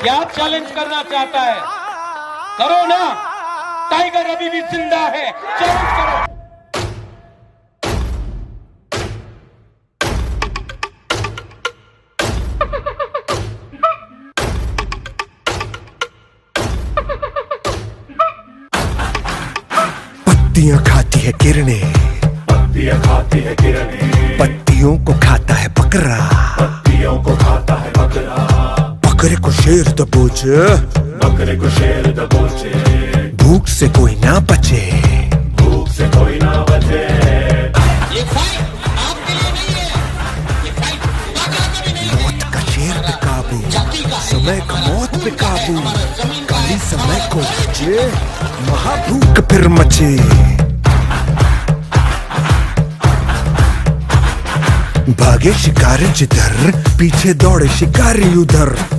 क्या चैलेंज करना चाहता है? करो ना, टाइगर अभी भी जिंदा है, चैलेंज करो। पत्तियां खाती है किरणें, पत्तियां खाती है किरणें, पत्तियों को खाता है बकरा, पत्तियों को खाता है बकरा, बकरे को शेर दबोचे, बकरे को शेर दबोचे, भूख से कोई ना बचे, भूख से कोई ना बचे। ये फाइट आपके लिए नहीं है, ये फाइट पागल का भी नहीं है। मौत का शेर पे काबू, समय का मौत पे काबू, काली समय को बचे, महाभूख फिर मचे। भागे शिकारी जिधर, पीछे दौड़े शिकारी उधर।